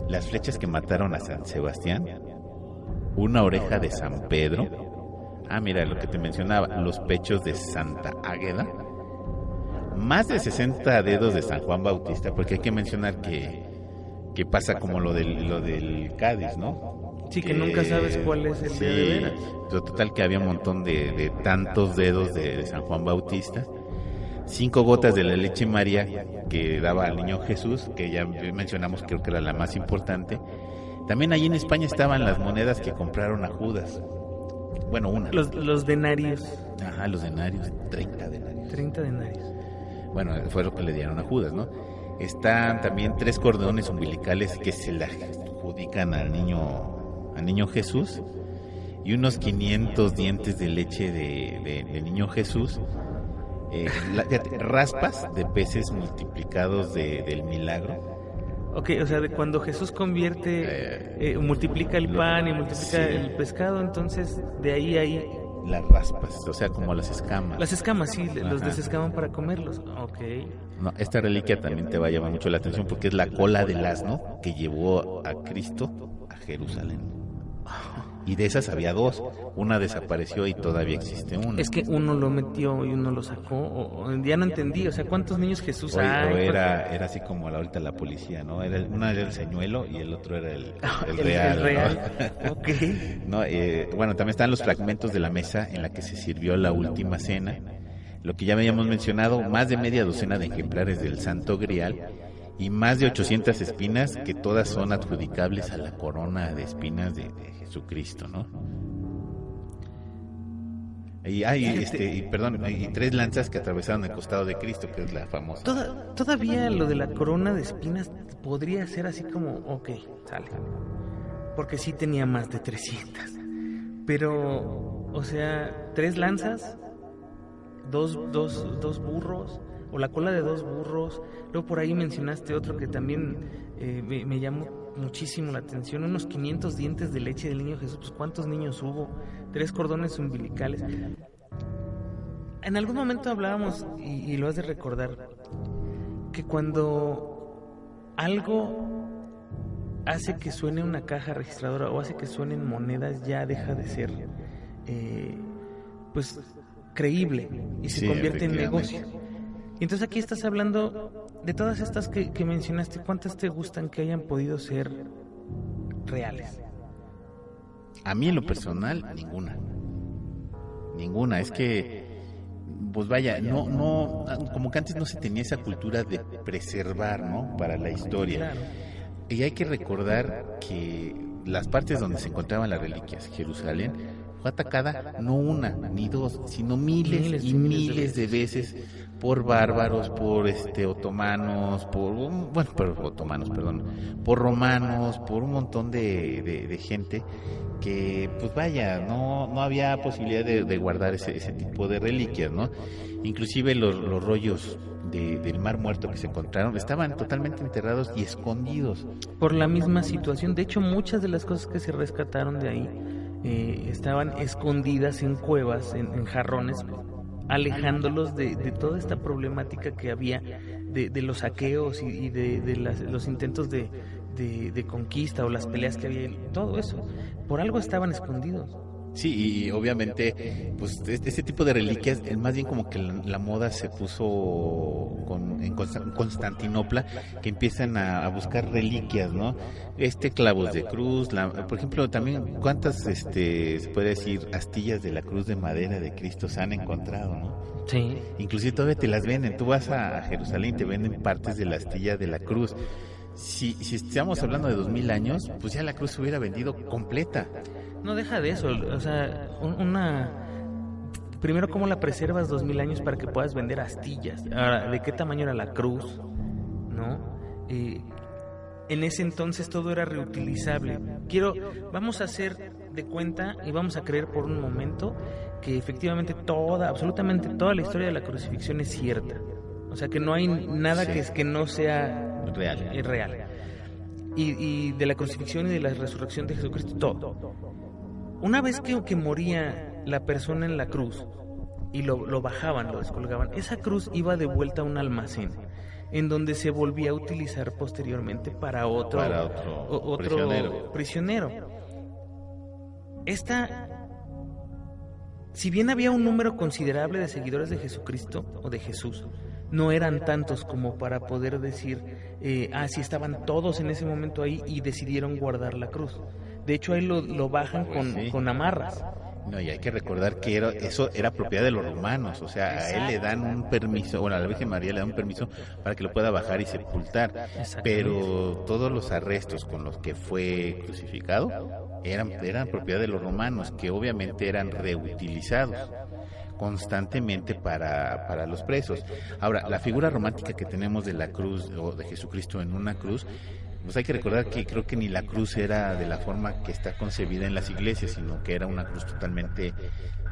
Las flechas que mataron a San Sebastián. Una oreja de San Pedro. Mira, lo que te mencionaba, los pechos de Santa Águeda, más de 60 dedos de San Juan Bautista, porque hay que mencionar que pasa como lo del Cádiz, ¿no? Sí, que nunca sabes cuál es el de veras. Total que había un montón de tantos dedos de San Juan Bautista. 5 gotas de la leche María que daba al niño Jesús, que ya mencionamos, creo que era la más importante. También allí en España estaban las monedas que compraron a Judas. Bueno, una. Los denarios. Ajá, los denarios, 30 denarios. 30 denarios. Bueno, fue lo que le dieron a Judas, ¿no? Están también 3 cordones umbilicales que se le adjudican al niño Jesús, y unos 500 dientes de leche de niño Jesús. Raspas de peces multiplicados del milagro. Ok, o sea, de cuando Jesús multiplica el pan y multiplica el pescado, entonces de ahí las raspas, o sea, como las escamas. Las escamas, sí, los desescaman para comerlos. Ok. No, esta reliquia también te va a llamar mucho la atención porque es la cola del asno que llevó a Cristo a Jerusalén. Y de esas había 2, una desapareció y todavía existe una. Es que uno lo metió y uno lo sacó, ya no entendí, o sea, ¿cuántos niños Jesús hay? O era así como ahorita la policía, ¿no? Una era el señuelo y el otro era el real. El real, ¿no? Ok. No, bueno, también están los fragmentos de la mesa en la que se sirvió la última cena, lo que ya habíamos mencionado, más de media docena de ejemplares del Santo Grial, y más de 800 espinas que todas son adjudicables a la corona de espinas de Jesucristo, ¿no? Y y 3 lanzas que atravesaron el costado de Cristo, que es la famosa. Todavía lo de la corona de espinas podría ser así como, ok, sale. Porque sí tenía más de 300. Pero, o sea, 3 lanzas, dos burros, o la cola de 2 burros. Luego por ahí mencionaste otro que también me llamó muchísimo la atención, unos 500 dientes de leche del niño Jesús. Pues ¿cuántos niños hubo? 3 cordones umbilicales. En algún momento hablábamos, y lo has de recordar, que cuando algo hace que suene una caja registradora o hace que suenen monedas, ya deja de ser pues creíble y se convierte en negocio. Y entonces aquí estás hablando de todas estas que mencionaste. ¿Cuántas te gustan que hayan podido ser reales? A mí en lo personal, ninguna. Es que, pues vaya, no, como que antes no se tenía esa cultura de preservar, ¿no? Para la historia. Claro. Y hay que recordar que las partes donde se encontraban las reliquias, Jerusalén, fue atacada no una ni dos, sino miles y miles de veces por bárbaros, por otomanos, por romanos, por un montón de gente que, pues vaya, no había posibilidad de guardar ese tipo de reliquias, ¿no? Inclusive los rollos del Mar Muerto que se encontraron estaban totalmente enterrados y escondidos. Por la misma situación. De hecho, muchas de las cosas que se rescataron de ahí estaban escondidas en cuevas, en jarrones, alejándolos de toda esta problemática que había de los saqueos y de los intentos de conquista o las peleas que había, todo eso. Por algo estaban escondidos. Sí, y obviamente, pues este tipo de reliquias, más bien como que la moda se puso en Constantinopla, que empiezan a buscar reliquias, ¿no? Clavos de cruz, por ejemplo, también cuántas, se puede decir, astillas de la cruz de madera de Cristo se han encontrado, ¿no? Sí. Inclusive todavía te las venden. Tú vas a Jerusalén, te venden partes de la astilla de la cruz. Si estamos hablando de 2000 años, pues ya la cruz se hubiera vendido completa. No deja de eso, o sea, primero, ¿cómo la preservas 2000 años para que puedas vender astillas? Ahora, ¿de qué tamaño era la cruz? ¿No? En ese entonces todo era reutilizable. Vamos a hacer de cuenta y vamos a creer por un momento que efectivamente absolutamente toda la historia de la crucifixión es cierta. O sea, que no hay nada que no sea real. Y de la crucifixión y de la resurrección de Jesucristo, todo. Una vez que moría la persona en la cruz y lo bajaban, lo descolgaban, esa cruz iba de vuelta a un almacén en donde se volvía a utilizar posteriormente para otro prisionero. Si bien había un número considerable de seguidores de Jesucristo o de Jesús, no eran tantos como para poder decir, si estaban todos en ese momento ahí y decidieron guardar la cruz. De hecho, ahí lo bajan con amarras. No, y hay que recordar que eso era propiedad de los romanos, o sea, a él le dan un permiso, bueno, a la Virgen María le dan un permiso para que lo pueda bajar y sepultar, pero todos los arrestos con los que fue crucificado eran propiedad de los romanos, que obviamente eran reutilizados constantemente para los presos. Ahora, la figura romántica que tenemos de la cruz o de Jesucristo en una cruz, pues hay que recordar que creo que ni la cruz era de la forma que está concebida en las iglesias, sino que era una cruz totalmente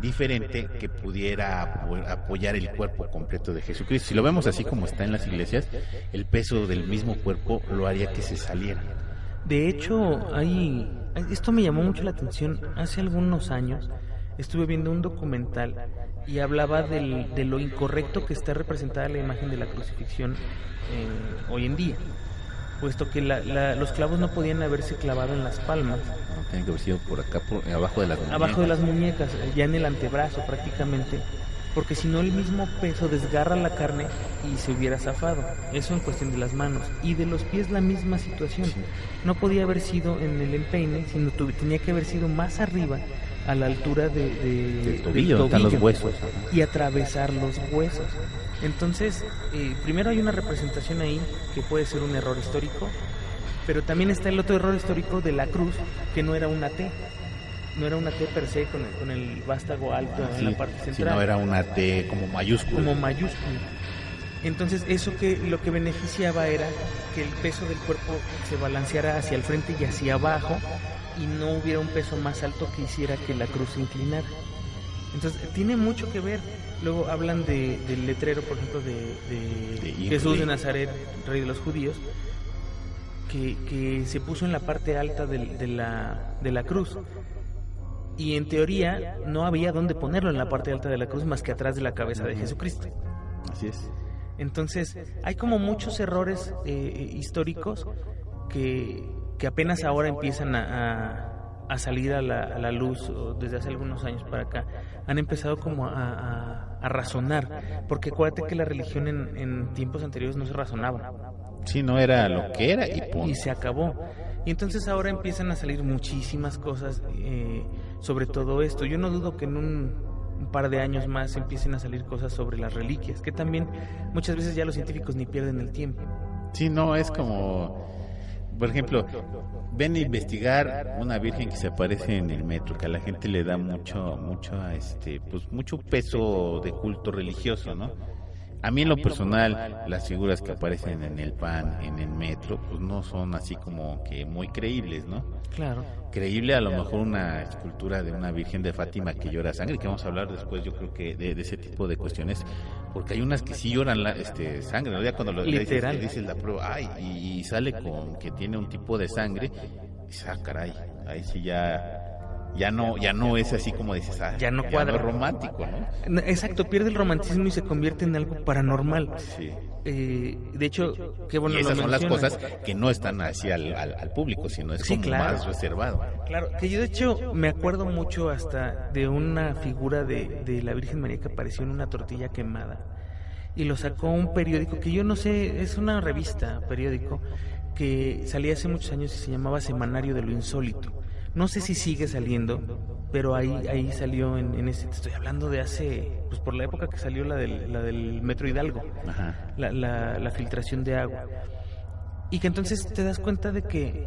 diferente que pudiera apoyar el cuerpo completo de Jesucristo. Si lo vemos así como está en las iglesias, el peso del mismo cuerpo lo haría que se saliera. De hecho, esto me llamó mucho la atención. Hace algunos años estuve viendo un documental y hablaba de lo incorrecto que está representada la imagen de la crucifixión hoy en día, puesto que los clavos no podían haberse clavado en las palmas. No, tienen que haber sido por acá, abajo de las muñecas. Abajo de las muñecas, ya en el antebrazo prácticamente, porque si no el mismo peso desgarra la carne y se hubiera zafado. Eso en cuestión de las manos. Y de los pies la misma situación. Sí. No podía haber sido en el empeine, sino tenía que haber sido más arriba, a la altura del tobillo, están los huesos. Y atravesar los huesos. Entonces, primero hay una representación ahí que puede ser un error histórico, pero también está el otro error histórico de la cruz, que no era una T. No era una T per se con el vástago alto en la parte central. Sino era una T como mayúscula. Entonces, lo que beneficiaba era que el peso del cuerpo se balanceara hacia el frente y hacia abajo, y no hubiera un peso más alto que hiciera que la cruz se inclinara. Entonces, tiene mucho que ver. Luego hablan del letrero, por ejemplo, de Jesús de Nazaret, rey de los judíos, que se puso en la parte alta de la cruz. Y en teoría no había dónde ponerlo en la parte alta de la cruz más que atrás de la cabeza de Jesucristo. Así es. Entonces, hay como muchos errores históricos que apenas ahora empiezan a salir a la luz, o desde hace algunos años para acá han empezado como a razonar, porque acuérdate que la religión en tiempos anteriores no se razonaba. Sí, no era lo que era y se acabó. Y entonces ahora empiezan a salir muchísimas cosas sobre todo esto. Yo no dudo que en un par de años más empiecen a salir cosas sobre las reliquias, que también muchas veces ya los científicos ni pierden el tiempo. Sí, no, es como... Por ejemplo, ven a investigar una virgen que se aparece en el metro, que a la gente le da mucho peso de culto religioso, ¿no? A mí en lo personal, las figuras que aparecen en el PAN, en el metro, pues no son así como que muy creíbles, ¿no? Claro. Creíble a lo mejor una escultura de una Virgen de Fátima que llora sangre, que vamos a hablar después, yo creo que de ese tipo de cuestiones, porque hay unas que sí lloran sangre, ¿no? Ya cuando le dices la prueba, ay, y sale con que tiene un tipo de sangre, y dices, caray, ahí sí ya no es así como dices, ya no cuadra. No es romántico, ¿no? Exacto, pierde el romanticismo y se convierte en algo paranormal. Sí. De hecho, qué bueno. Y esas son las cosas que no están así al público, sino es como más reservado. Claro, que yo de hecho me acuerdo mucho hasta de una figura de la Virgen María que apareció en una tortilla quemada. Y lo sacó un periódico que yo no sé, es una revista, periódico, que salía hace muchos años y se llamaba Semanario de lo Insólito. No sé si sigue saliendo, pero ahí salió en ese, te estoy hablando de hace, pues por la época que salió la del Metro Hidalgo. Ajá. La filtración de agua. Y que entonces te das cuenta de que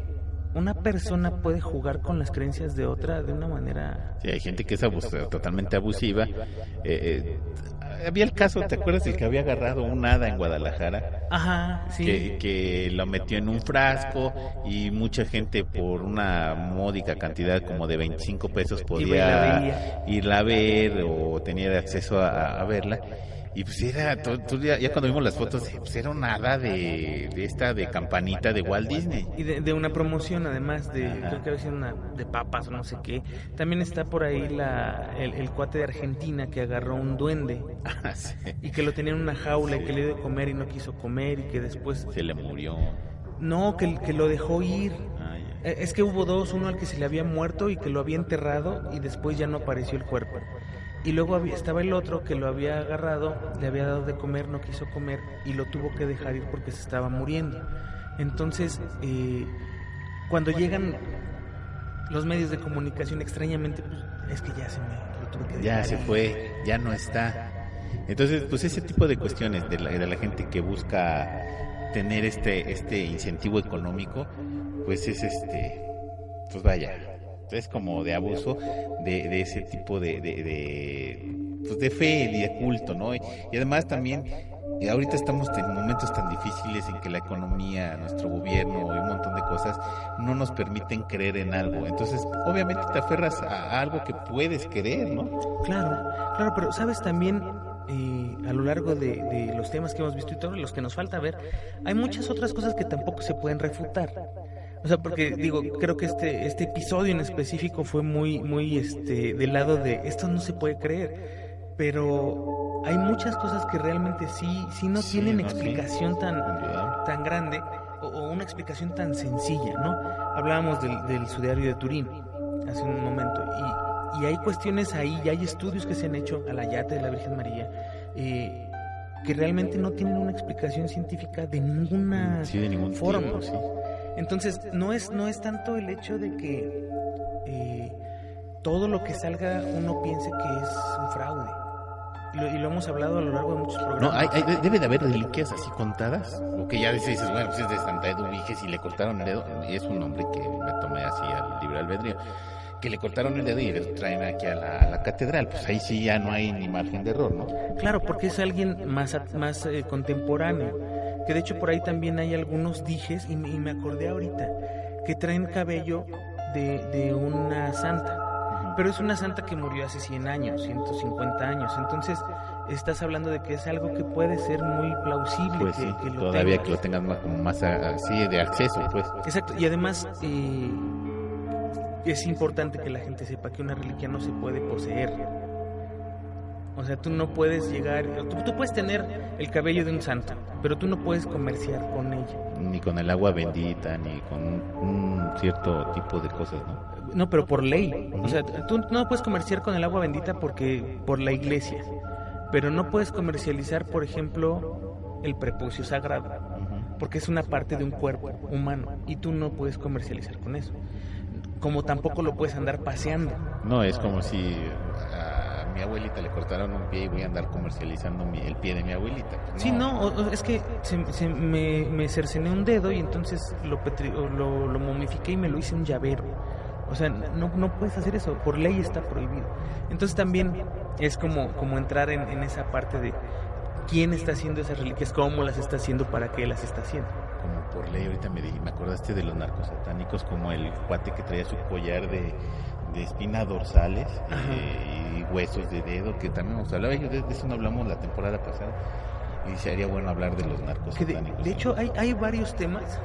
una persona puede jugar con las creencias de otra de una manera... Sí, hay gente que es totalmente abusiva. Había el caso, ¿te acuerdas del que había agarrado un hada en Guadalajara? Ajá, sí. Que lo metió en un frasco y mucha gente por una módica cantidad como de 25 pesos podía irla a ver o tenía acceso a verla. Y pues era, ya cuando vimos las fotos, pues era un hada de campanita de Walt Disney. Y de una promoción, además, creo que había sido una de papas o no sé qué. También está por ahí el cuate de Argentina que agarró un duende. Sí. Y que lo tenía en una jaula y que le dio de comer y no quiso comer y que después... Se le murió. No, que lo dejó ir. Es que hubo dos, uno al que se le había muerto y que lo había enterrado y después ya no apareció el cuerpo. Y luego estaba el otro que lo había agarrado, le había dado de comer, no quiso comer y lo tuvo que dejar ir porque se estaba muriendo. Entonces, cuando llegan los medios de comunicación, extrañamente, pues, es que ya lo tuve que dejar. Ya se fue, ya no está. Entonces, pues ese tipo de cuestiones de la gente que busca tener este incentivo económico, pues es pues vaya, es como de abuso de ese tipo de fe y de culto, ¿no? Y además también ahorita estamos en momentos tan difíciles en que la economía, nuestro gobierno y un montón de cosas no nos permiten creer en algo. Entonces, obviamente te aferras a algo que puedes creer, ¿no? Claro, pero sabes también, a lo largo de los temas que hemos visto y todos los que nos falta ver, hay muchas otras cosas que tampoco se pueden refutar. O sea, porque creo que este episodio en específico fue muy del lado de esto no se puede creer, pero hay muchas cosas que realmente sí no tienen explicación tan grande o una explicación tan sencilla, ¿no? Hablábamos del sudario de Turín hace un momento y hay cuestiones ahí, y hay estudios que se han hecho a la yate de la Virgen María que realmente no tienen una explicación científica de ninguna de ningún forma. Tipo, sí. Entonces, no es tanto el hecho de que todo lo que salga uno piense que es un fraude. Y lo hemos hablado a lo largo de muchos programas. No, debe de haber reliquias así contadas. O que ya dices, bueno, pues es de Santa Eduviges y le cortaron el dedo. Y es un nombre que me tomé así al libre albedrío. Que le cortaron el dedo y le traen aquí a la catedral. Pues ahí sí ya no hay ni margen de error, ¿no? Claro, porque es alguien más contemporáneo. Que de hecho por ahí también hay algunos dijes, y me acordé ahorita, que traen cabello de una santa. Pero es una santa que murió hace 100 años, 150 años. Entonces, estás hablando de que es algo que puede ser muy plausible. Pues sí, que todavía que lo tengas más así de acceso, pues. Exacto, y además es importante que la gente sepa que una reliquia no se puede poseer. O sea, tú no puedes llegar... Tú puedes tener el cabello de un santo, pero tú no puedes comerciar con ella. Ni con el agua bendita, ni con un cierto tipo de cosas, ¿no? No, pero por ley. O sea, tú no puedes comerciar con el agua bendita por la iglesia. Pero no puedes comercializar, por ejemplo, el prepucio sagrado. Porque es una parte de un cuerpo humano. Y tú no puedes comercializar con eso. Como tampoco lo puedes andar paseando. No, es como si... mi abuelita le cortaron un pie y voy a andar comercializando el pie de mi abuelita. Pues no. Sí, no, es que me cercené un dedo y entonces lo momifiqué y me lo hice un llavero. O sea, no puedes hacer eso, por ley está prohibido. Entonces también es como entrar en esa parte de quién está haciendo esas reliquias, cómo las está haciendo, para qué las está haciendo. Como por ley, ahorita me acordaste de los narcosatánicos, como el cuate que traía su collar de espinas dorsales y huesos de dedo, que también nos hablaba, de eso no hablamos la temporada pasada, y sería bueno hablar de los narcosatánicos. De hecho, hay varios temas.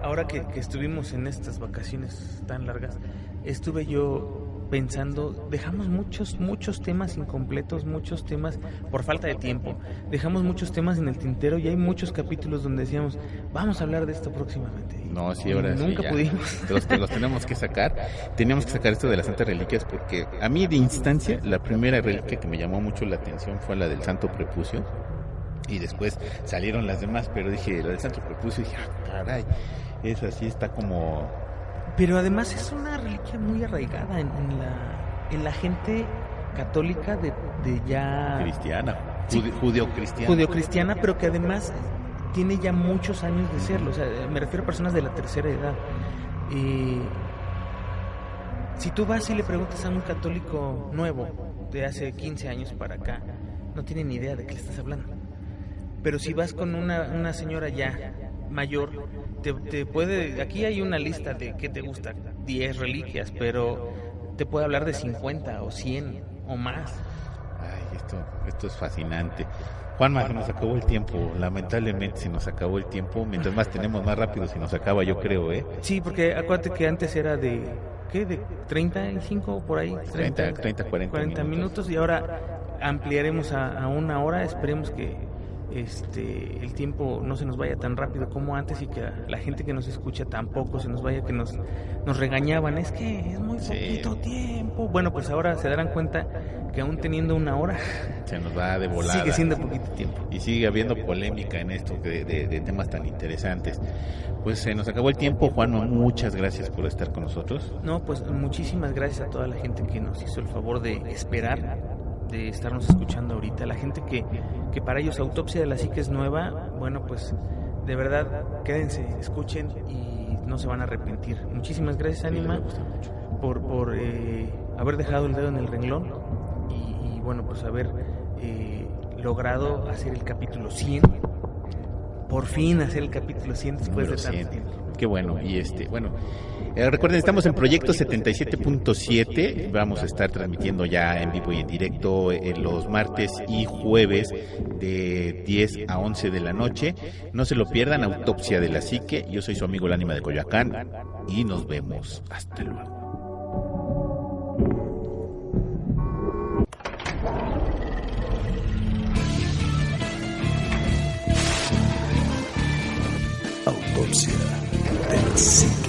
Ahora que estuvimos en estas vacaciones tan largas, estuve yo pensando, dejamos muchos temas incompletos, muchos temas por falta de tiempo, dejamos muchos temas en el tintero y hay muchos capítulos donde decíamos, vamos a hablar de esto próximamente. No, sí, ahora nunca sí, pudimos. Los tenemos que sacar. Teníamos que sacar esto de las santas reliquias porque a mí de instancia la primera reliquia que me llamó mucho la atención fue la del Santo Prepucio. Y después salieron las demás, pero dije, la del Santo Prepucio, dije, caray, esa sí está como... Pero además es una reliquia muy arraigada en la gente católica de ya... Cristiana, sí, judeocristiana. Judeocristiana, pero que además tiene ya muchos años de serlo. O sea, me refiero a personas de la tercera edad. Si tú vas y le preguntas a un católico nuevo, de hace 15 años para acá, no tiene ni idea de qué le estás hablando. Pero si vas con una señora ya mayor, te puede... Aquí hay una lista de, ¿qué te gusta? 10 reliquias, pero te puede hablar de 50 o 100 o más. Ay, esto es fascinante. Juanma, se nos acabó el tiempo. Lamentablemente se nos acabó el tiempo. Mientras más tenemos, más rápido se nos acaba, yo creo, ¿eh? Sí, porque acuérdate que antes era de... ¿Qué? ¿De 35 por ahí? 40 minutos. Y ahora ampliaremos a 1 hora. Esperemos que el tiempo no se nos vaya tan rápido como antes y que la gente que nos escucha tampoco se nos vaya, que nos regañaban, es que es muy poquito tiempo. Bueno, pues ahora se darán cuenta que aún teniendo 1 hora se nos va de volada, sigue siendo poquito tiempo y sigue habiendo polémica en esto de temas tan interesantes. Pues se nos acabó el tiempo. Juanma, muchas gracias por estar con nosotros. No, pues muchísimas gracias a toda la gente que nos hizo el favor de esperar, de estarnos escuchando ahorita, la gente que para ellos Autopsia de la Psique es nueva. Bueno, pues de verdad quédense, escuchen y no se van a arrepentir. Muchísimas gracias, Ánima, por haber dejado el dedo en el renglón y bueno, pues haber logrado hacer el capítulo 100. Por fin hacer el capítulo 100 después de tanto tiempo. Qué bueno. Y recuerden, estamos en Proyecto 77.7. Vamos a estar transmitiendo ya en vivo y en directo los martes y jueves de 10 a 11 de la noche. No se lo pierdan, Autopsia de la Psique. Yo soy su amigo el Ánima de Coyoacán y nos vemos. Hasta luego. Autopsia de la Psique.